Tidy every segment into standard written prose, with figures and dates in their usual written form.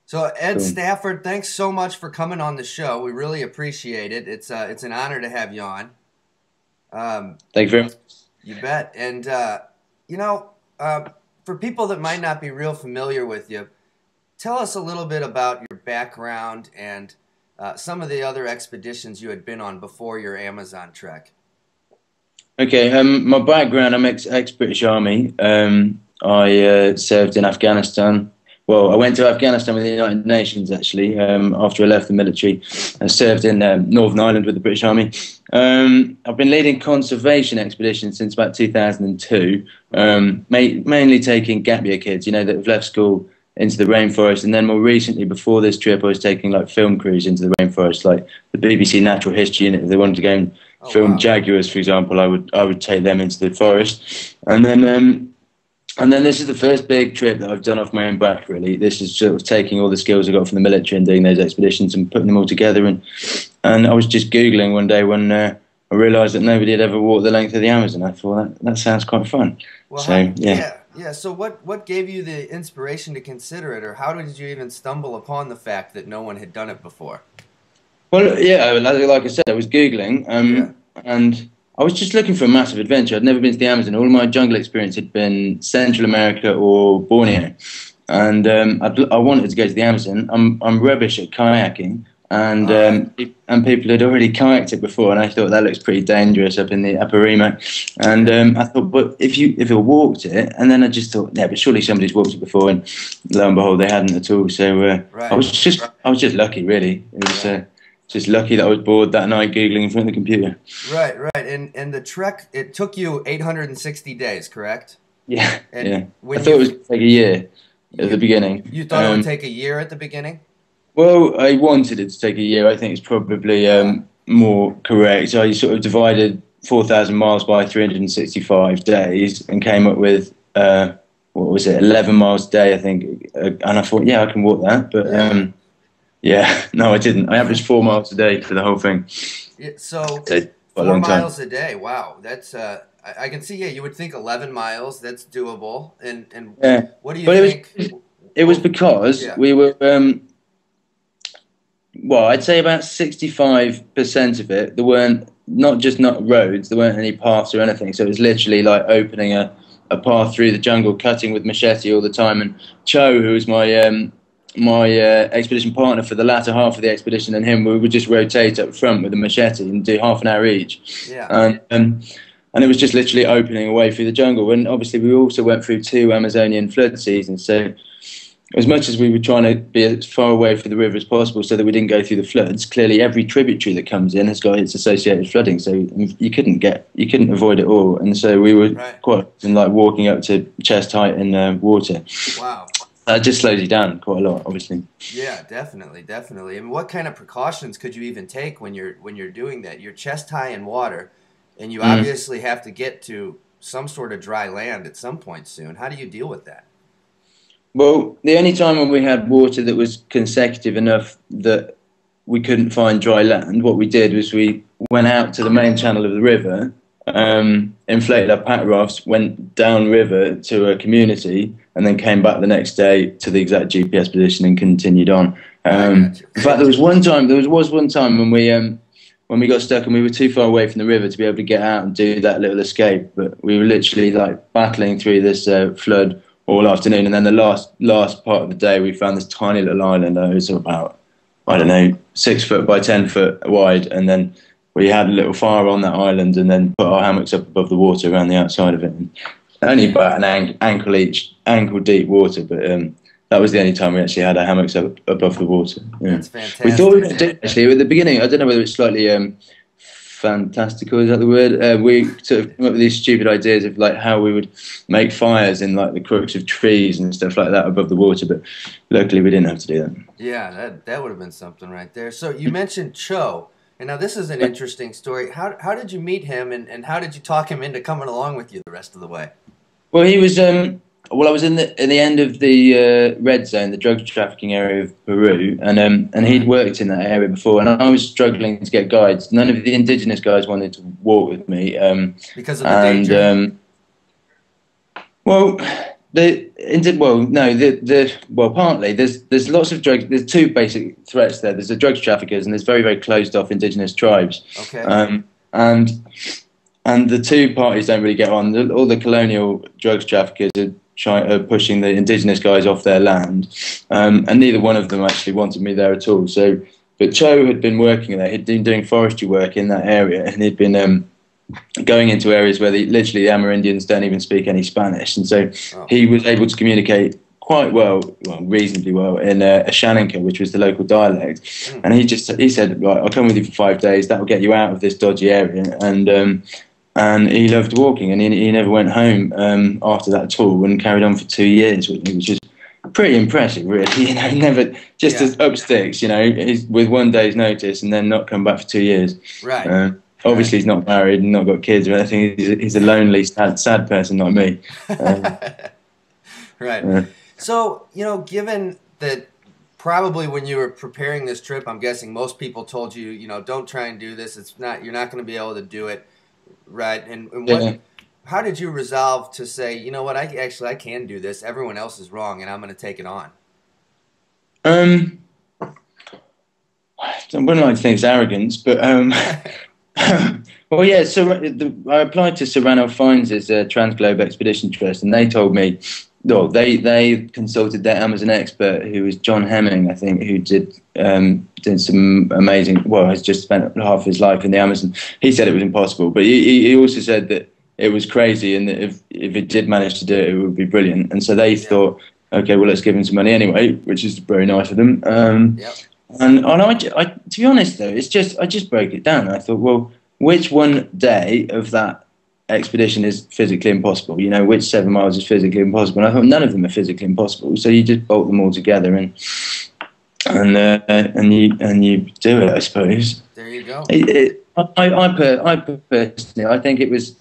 So Ed Cool. Stafford, thanks so much for coming on the show. We really appreciate it. It's an honor to have you on. Um, Thank you very much. you bet. And you know, for people that might not be real familiar with you, tell us a little bit about your background and some of the other expeditions you had been on before your Amazon trek. Okay, my background, I'm ex-British Army. I served in Afghanistan. Well, I went to Afghanistan with the United Nations, actually, after I left the military. I served in Northern Ireland with the British Army. I've been leading conservation expeditions since about 2002, mainly taking gap year kids, that have left school into the rainforest. And then more recently, before this trip, I was taking like film crews into the rainforest, like the BBC Natural History Unit. If they wanted to go and Oh, film wow. jaguars, for example, I would take them into the forest. And then this is the first big trip that I've done off my own back, really. This is sort of taking all the skills I got from the military and doing those expeditions and putting them all together. And I was just Googling one day when I realised that nobody had ever walked the length of the Amazon. I thought, that sounds quite fun. Well, So, yeah. yeah. So what gave you the inspiration to consider it, or how did you even stumble upon the fact that no one had done it before? Well, yeah, like I said, I was Googling, Yeah. and I was just looking for a massive adventure. I'd never been to the Amazon. All my jungle experience had been Central America or Borneo, and I wanted to go to the Amazon. I'm rubbish at kayaking, and All right. and people had already kayaked it before, and I thought that looks pretty dangerous up in the Upper Remo. And I thought, but if you walked it, and then I just thought, yeah, but surely somebody's walked it before, and lo and behold, they hadn't at all. So Right. I was just lucky, really. It was. Just lucky that I was bored that night Googling in front of the computer. Right. And the trek, it took you 860 days, correct? Yeah, And yeah. I when thought it was going to take a year at the beginning. you thought it would take a year at the beginning? Well, I wanted it to take a year. I think it's probably more correct. I sort of divided 4,000 miles by 365 days and came up with, what was it, 11 miles a day, I think. And I thought, yeah, I can walk that. But yeah, no, I didn't. I averaged 4 miles a day for the whole thing. Yeah, so So, quite a 4 long time. miles a day. Wow, that's I can see. Yeah, you would think 11 miles. That's doable. And Yeah. what do you But think? it was because Yeah. we were, well, I'd say about 65% of it, there weren't, not roads, there weren't any paths or anything. So it was literally like opening a path through the jungle, cutting with machete all the time. And Cho, who was my expedition partner for the latter half of the expedition, and him, we would just rotate up front with a machete and do half an hour each. Yeah. And it was just literally opening a way through the jungle. And obviously we also went through 2 Amazonian flood seasons. So as much as we were trying to be as far away from the river as possible so that we didn't go through the floods, clearly every tributary that comes in has got its associated flooding. So you couldn't avoid it all. And so we were quite often like walking up to chest height in water. Wow. That just slows you down quite a lot, obviously. Yeah, definitely. And what kind of precautions could you even take when you're doing that? You're chest high in water, and you obviously have to get to some sort of dry land at some point soon. How do you deal with that? Well, the only time when we had water that was consecutive enough that we couldn't find dry land, what we did was we went out to the main channel of the river, inflated our pack rafts, went downriver to a community, and then came back the next day to the exact GPS position and continued on. In fact, there was one time when we got stuck and we were too far away from the river to be able to get out and do that little escape. But we were literally like battling through this flood all afternoon, and then the last part of the day we found this tiny little island that was about, I don't know, 6 foot by 10 foot wide, and then we had a little fire on that island and then put our hammocks up above the water around the outside of it. And only about an ankle deep water, but that was the only time we actually had our hammocks up above the water. Yeah. That's We thought we fantastic. would do it, actually at the beginning. I don't know whether it's slightly fantastical, is that the word? We sort of came up with these stupid ideas of like how we would make fires in like the crooks of trees and stuff like that above the water, but luckily we didn't have to do that. Yeah, that would have been something right there. So you mentioned Cho, and now this is an interesting story. How did you meet him, and how did you talk him into coming along with you the rest of the way? Well, he was. Well, I was in the end of the red zone, the drug trafficking area of Peru, and he'd worked in that area before, and I was struggling to get guides. None of the indigenous guys wanted to walk with me, Because of the danger. Well, partly there's lots of drugs. There's two basic threats there. There's the drugs traffickers, and there's very very closed off indigenous tribes. Okay. And the two parties don't really get on. All the colonial drugs traffickers are pushing the indigenous guys off their land, and neither one of them actually wanted me there at all. So, but Cho had been working there. He'd been doing forestry work in that area, and he'd been going into areas where literally the Amerindians don't even speak any Spanish, and so he was able to communicate quite well, reasonably well, in Ashaninka, which was the local dialect. And he said, right, I'll come with you for 5 days. That'll get you out of this dodgy area. And he loved walking, and he never went home after that at all, and carried on for 2 years, which is pretty impressive, really. You know, never just as up sticks, you know, with 1 day's notice, and then not come back for 2 years. Right. Obviously, he's not married and not got kids or anything. He's a lonely, sad person like me. Right. So, you know, given that probably when you were preparing this trip, I'm guessing most people told you, you know, don't try and do this. You're not going to be able to do it. Right. And how did you resolve to say, you know what, I can do this. Everyone else is wrong, and I'm going to take it on. I wouldn't like to think it's arrogance, but well, yeah. So I applied to Serrano Fines' Transglobe Expedition Trust, and they told me, well, they consulted their Amazon expert, who was John Hemming, I think, who did some amazing. Well, has just spent half his life in the Amazon. He said it was impossible, but he also said that it was crazy, and that if it did manage to do it, it would be brilliant. And so they thought, okay, well, let's give him some money anyway, which is very nice of them. And I, to be honest though, I just broke it down. I thought, well, which one day of that expedition is physically impossible? You know, which 7 miles is physically impossible? And I thought none of them are physically impossible. So you just bolt them all together and you do it, I suppose. There you go. I personally, I think it was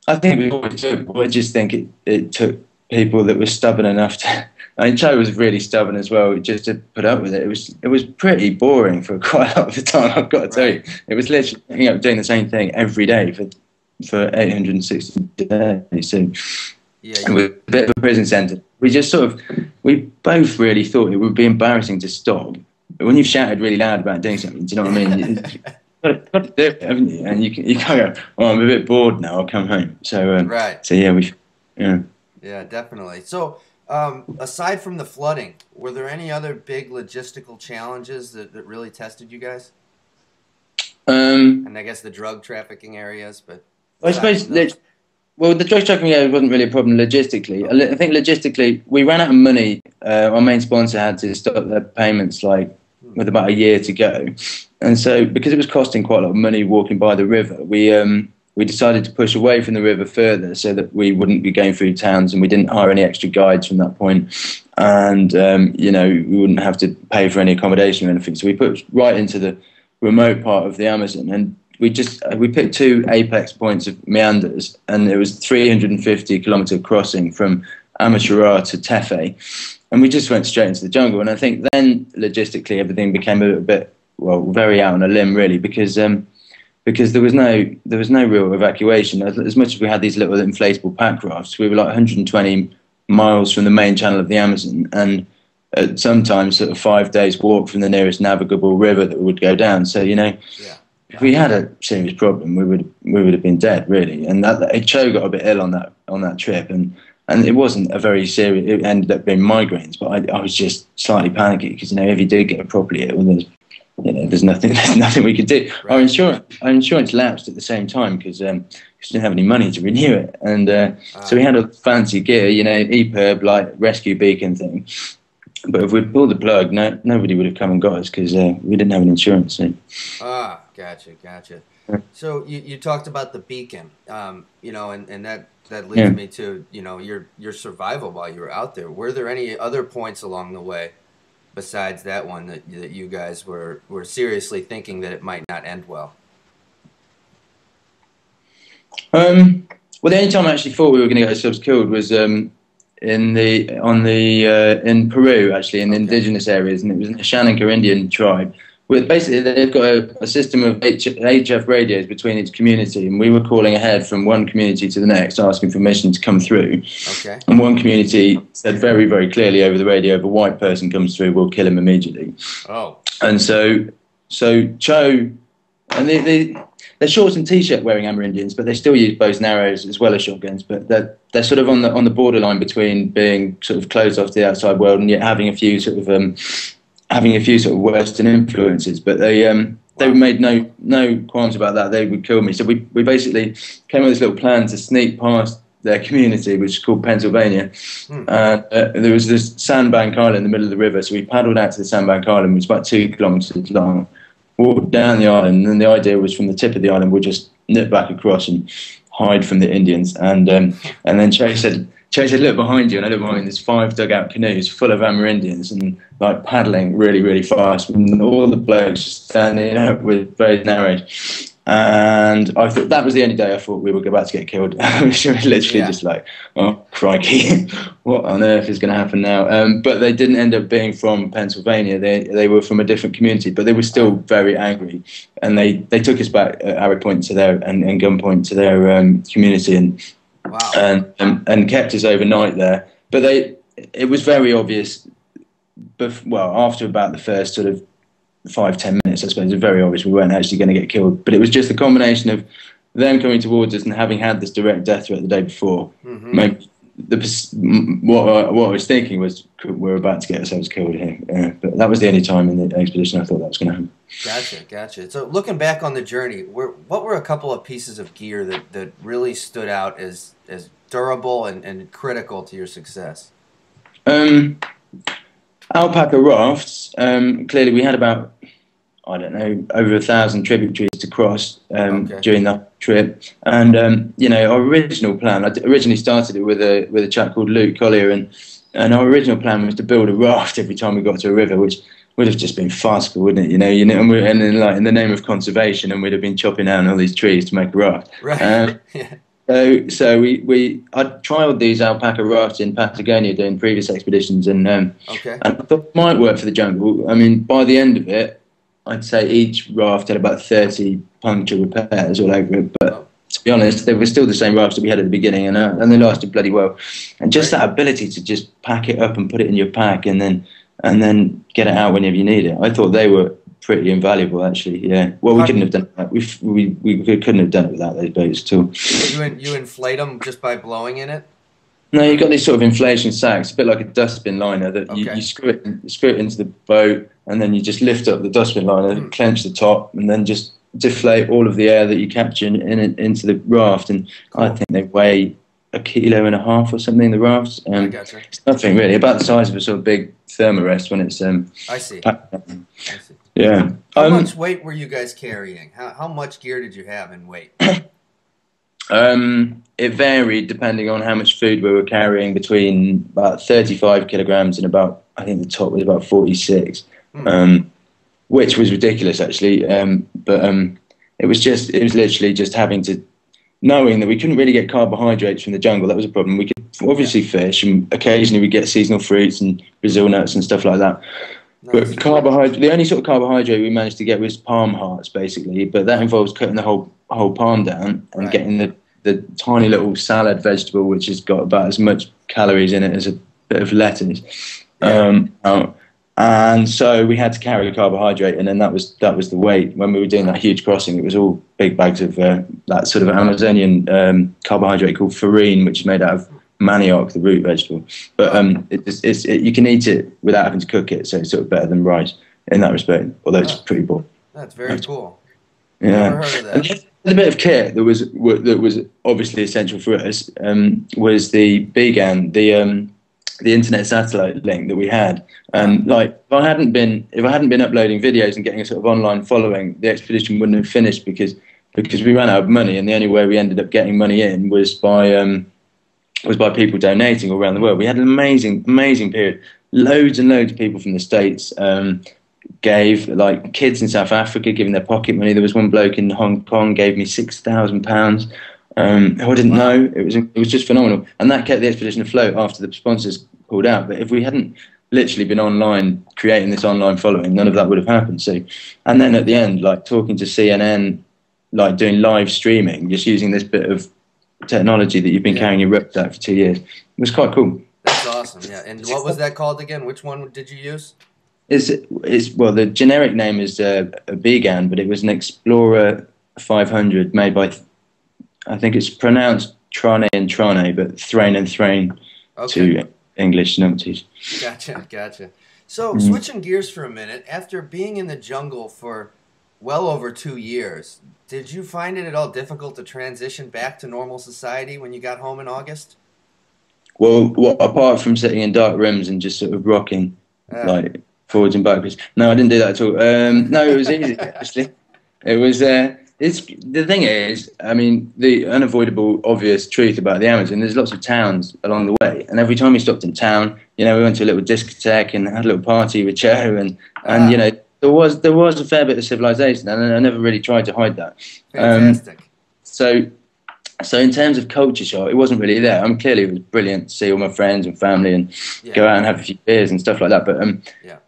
always doable. I just think it took people that were stubborn enough to. I mean, Cho was really stubborn as well, just to put up with it. It was pretty boring for quite a lot of the time, I've got to tell you. It was literally, doing the same thing every day for 860 days. So it was a bit of a prison sentence. We both really thought it would be embarrassing to stop. But when you've shouted really loud about doing something, do you know what I mean? You've got to do it, haven't you? And you can't go, oh, I'm a bit bored now, I'll come home. So, so yeah, Yeah, definitely. So, aside from the flooding, were there any other big logistical challenges that really tested you guys? And I guess the drug trafficking areas, but I suppose the drug trafficking area wasn't really a problem logistically. Okay. I think logistically we ran out of money. Our main sponsor had to stop their payments with about a year to go, and so because it was costing quite a lot of money walking by the river, we decided to push away from the river further so that we wouldn't be going through towns, and we didn't hire any extra guides from that point. And, we wouldn't have to pay for any accommodation or anything. So we put right into the remote part of the Amazon, and we picked 2 apex points of meanders, and it was 350-kilometre crossing from Amatara to Tefe. And we just went straight into the jungle. And I think then logistically everything became a little bit, very out on a limb really, because there was no real evacuation. As much as we had these little inflatable pack rafts, we were like 120 miles from the main channel of the Amazon, and at sometimes sort of 5 days walk from the nearest navigable river that we would go down. So if we had a serious problem, we would have been dead really. And Cho got a bit ill on that trip, and it wasn't a very serious. It ended up being migraines, but I was just slightly panicky because if he did get properly ill, there's nothing there's nothing we could do. Right. Our insurance lapsed at the same time because we didn't have any money to renew it, and so we had a fancy gear, EPIRB like rescue beacon thing. But if we'd pulled the plug, nobody would have come and got us because we didn't have an insurance. So. Gotcha. So you talked about the beacon, and that leads me to your survival while you were out there. Were there any other points along the way besides that one that you guys were seriously thinking that it might not end well? Well, the only time I actually thought we were going to get ourselves killed was in Peru, actually, in the indigenous areas, and it was in the Shananka Indian tribe. Basically, they've got a system of HF radios between each community, and we were calling ahead from one community to the next, asking permission to come through. Okay. And one community said very, very clearly over the radio, if a white person comes through, we'll kill him immediately. Oh. And so Cho, and they're shorts and t-shirt wearing Amerindians, but they still use bows and arrows as well as shotguns. But they're sort of on the borderline between being sort of closed off to the outside world and yet having a few sort of Western influences. But they made no qualms about that. They would kill me. So we basically came with this little plan to sneak past their community, which is called Pennsylvania. There was this sandbank island in the middle of the river, so we paddled out to the sandbank island, which is about 2 kilometres long, walked down the island, and then the idea was from the tip of the island we'll just nip back across and hide from the Indians. And then Che said, look behind you, and I looked behind. There's 5 dugout canoes full of Amerindians and like paddling really, really fast, and all the blokes just standing out with bows and arrows. And I thought that was the only day I thought we were about to get killed. We were literally just like, oh crikey, what on earth is going to happen now? But they didn't end up being from Pennsylvania. They were from a different community, but they were still very angry, and they took us back at arrow point to their and gunpoint to their community, and kept us overnight there. But it was very obvious. After about the first sort of 5-10 minutes, I suppose, it was very obvious we weren't actually going to get killed. But it was just a combination of them coming towards us and having had this direct death threat the day before. Maybe what I was thinking was we're about to get ourselves killed here. But that was the only time in the expedition I thought that was going to happen. Gotcha. So looking back on the journey, what were a couple of pieces of gear that really stood out as durable and critical to your success? Alpaca rafts. Clearly, we had about, I don't know, over 1,000 tributaries to cross during that trip. And our original plan, I originally started it with a chap called Luke Collier, and our original plan was to build a raft every time we got to a river, which would have just been farcical, wouldn't it? And then, like, in the name of conservation, and we'd have been chopping down all these trees to make a raft. Right. So I trialled these alpaca rafts in Patagonia during previous expeditions, and I thought it might work for the jungle. I mean, by the end of it, I'd say each raft had about 30 puncture repairs all over it. But to be honest, they were still the same rafts that we had at the beginning, and they lasted bloody well. And just that ability to just pack it up and put it in your pack, and then get it out whenever you need it. I thought they were pretty invaluable, actually. Yeah. Well, we couldn't have done that. We couldn't have done it without those boats at all. You inflate them just by blowing in it? No, you've got these sort of inflation sacks, a bit like a dustbin liner that you screw it into the boat, and then you just lift up the dustbin liner, clench the top, and then just deflate all of the air that you capture into the raft. And I think they weigh 1.5 kilos or something, the rafts. I gotcha. It's nothing really, about the size of a sort of big thermarest when it's I see. Yeah. How much weight were you guys carrying? How much gear did you have in weight? It varied depending on how much food we were carrying, between about 35 kilograms and about, I think the top was about 46, which was ridiculous actually. But it was literally just having to, knowing that we couldn't really get carbohydrates from the jungle. That was a problem. We could obviously fish, and occasionally we get seasonal fruits and Brazil nuts and stuff like that. Nice. But carbohydrate, the only sort of carbohydrate we managed to get was palm hearts, basically. But that involves cutting the whole palm down and getting the tiny little salad vegetable, which has got about as much calories in it as a bit of lettuce. And so we had to carry a carbohydrate, and then that was the weight. When we were doing that huge crossing, it was all big bags of that sort of Amazonian carbohydrate called farine, which is made out of manioc, the root vegetable. But you can eat it without having to cook it, so it's sort of better than rice. in that respect. Although it's Oh, pretty boring. that's very cool. Yeah, Never heard of and that. the bit of kit that was obviously essential for us was the BGAN, the internet satellite link that we had. Uh, Like if I hadn't been uploading videos and getting a sort of online following, the expedition wouldn't have finished because we ran out of money, and the only way we ended up getting money in was by people donating all around the world. We had an amazing period. Loads and loads of people from the States gave, like kids in South Africa giving their pocket money. There was one bloke in Hong Kong gave me £6,000. Who I didn't wow. know. It was just phenomenal, and that kept the expedition afloat after the sponsors pulled out. But if we hadn't literally been online creating this online following, none of that would have happened. So, and then at the end, like talking to CNN, like doing live streaming, just using this bit of technology that you've been carrying your rucksack for 2 years. It was quite cool. That's awesome. Yeah. And what was that called again? Which one did you use? Well, the generic name is a Began, but it was an Explorer 500 made by, I think it's pronounced Trane and Trane, but Thrain and Thrain to English numpties. Gotcha. So switching gears for a minute, after being in the jungle for well over 2 years, did you find it at all difficult to transition back to normal society when you got home in August? Well, apart from sitting in dark rooms and just sort of rocking, like forwards and backwards. No, I didn't do that at all. No, it was easy, actually. It was, it's, the thing is, I mean, the unavoidable, obvious truth about the Amazon, there's lots of towns along the way. And every time we stopped in town, you know, we went to a little discotheque and had a little party with Joe. And you know, there was a fair bit of civilization. And I never really tried to hide that. Fantastic. So in terms of culture shock, it wasn't really there. I mean, clearly it was brilliant to see all my friends and family and go out and have a few beers and stuff like that. But it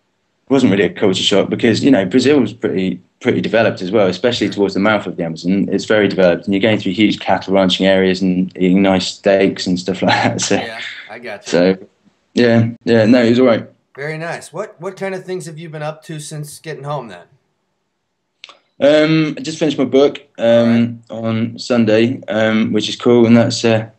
wasn't really a culture shock because, you know, Brazil was pretty developed as well, especially towards the mouth of the Amazon. It's very developed, and you're going through huge cattle ranching areas and eating nice steaks and stuff like that. So, yeah, I got you. So, no, it was all right. Very nice. What kind of things have you been up to since getting home then? I just finished my book on Sunday, which is cool, and that's I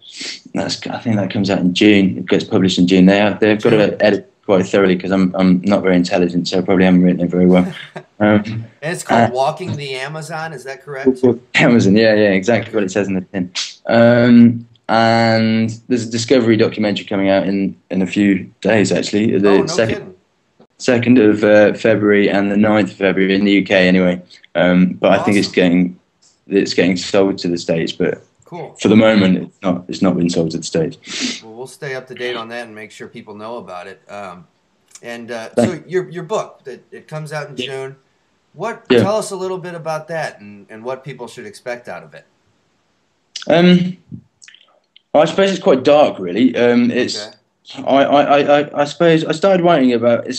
think that comes out in June. It gets published in June. They've got to edit quite thoroughly because I'm not very intelligent, so I probably haven't written it very well. And it's called Walking the Amazon. Is that correct? Amazon, yeah, exactly what it says in the tin. And there's a Discovery documentary coming out in a few days, actually. The second of February and the 9th of February in the UK, anyway. But I think it's getting sold to the States, but for the moment it's not been sold to the States. Well, we'll stay up to date on that and make sure people know about it. So your book, it comes out in June. Tell us a little bit about that and what people should expect out of it. I suppose it's quite dark, really. I suppose I started writing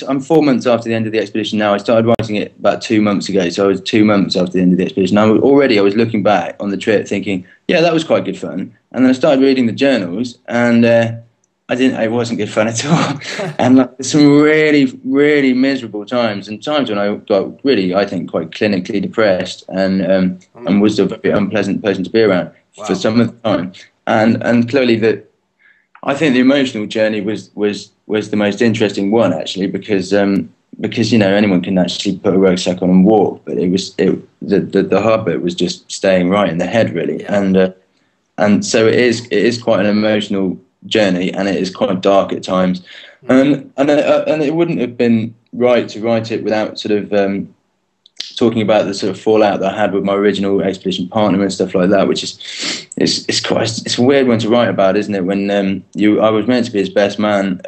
I'm 4 months after the end of the expedition now. I started writing it about 2 months ago, so I was 2 months after the end of the expedition. I was looking back on the trip thinking, yeah, that was quite good fun. And then I started reading the journals, and it wasn't good fun at all. And like, some really, really miserable times, and times when I got really, I think, quite clinically depressed and was a very unpleasant person to be around for some of the time. And clearly I think the emotional journey was the most interesting one, actually, because you know, anyone can actually put a rucksack on and walk, but the hard bit was just staying right in the head, really. And so it is quite an emotional journey, and it is quite dark at times, and it wouldn't have been right to write it without sort of talking about the sort of fallout that I had with my original expedition partner and stuff like that, which is it's a weird one to write about, isn't it? When I was meant to be his best man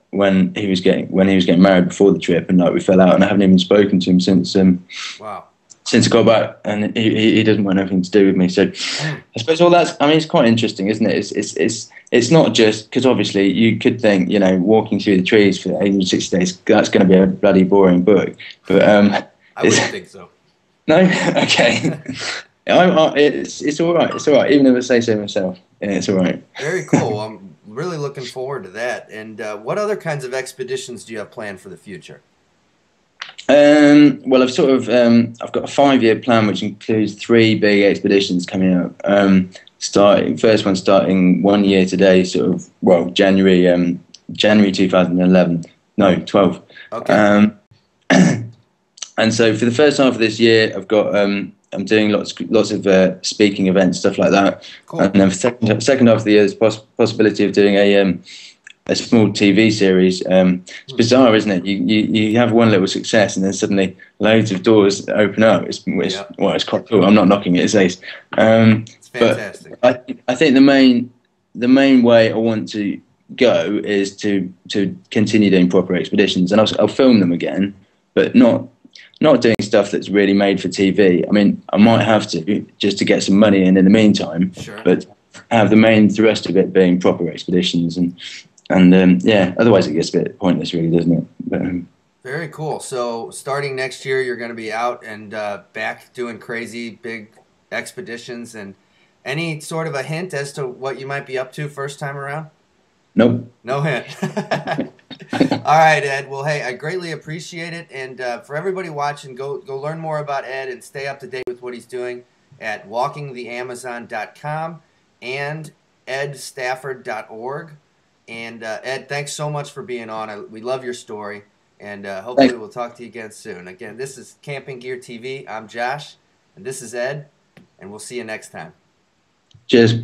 when he was getting married before the trip, and like we fell out, and I haven't even spoken to him since. Since I got back, and he doesn't want anything to do with me. So I suppose all that's, I mean, it's quite interesting, isn't it? It's not just, because obviously you could think, you know, walking through the trees for 860 days, that's going to be a bloody boring book. But I wouldn't think so. No? Okay. It's all right. It's all right. Even if I say so myself, yeah, it's all right. Very cool. I'm really looking forward to that. And what other kinds of expeditions do you have planned for the future? Well, I've got a 5-year plan which includes 3 big expeditions coming up. First one starting 1 year today, January 2011. No, 12. Okay. And so for the first half of this year, I've got I'm doing lots of speaking events, stuff like that. Cool. And then for second half of the year, there's possibility of doing a small TV series. It's bizarre, isn't it? You have one little success, and then suddenly loads of doors open up. It's quite cool. I'm not knocking it. It's It's fantastic. But I think the main way I want to go is to continue doing proper expeditions, and I'll film them again, but not doing stuff that's really made for TV. I mean, I might have to just to get some money in the meantime, Sure. but have the main thrust of it being proper expeditions, and yeah, otherwise it gets a bit pointless, really, doesn't it? But, very cool. So starting next year, you're going to be out and back doing crazy big expeditions. And any sort of a hint as to what you might be up to first time around? nope. No hint. All right, Ed. Well, hey, I greatly appreciate it. And for everybody watching, go learn more about Ed and stay up to date with what he's doing at walkingtheamazon.com and edstafford.org. And Ed, thanks so much for being on. We love your story. And hopefully we'll talk to you again soon. Again, this is Camping Gear TV. I'm Josh, and this is Ed, and we'll see you next time. Cheers.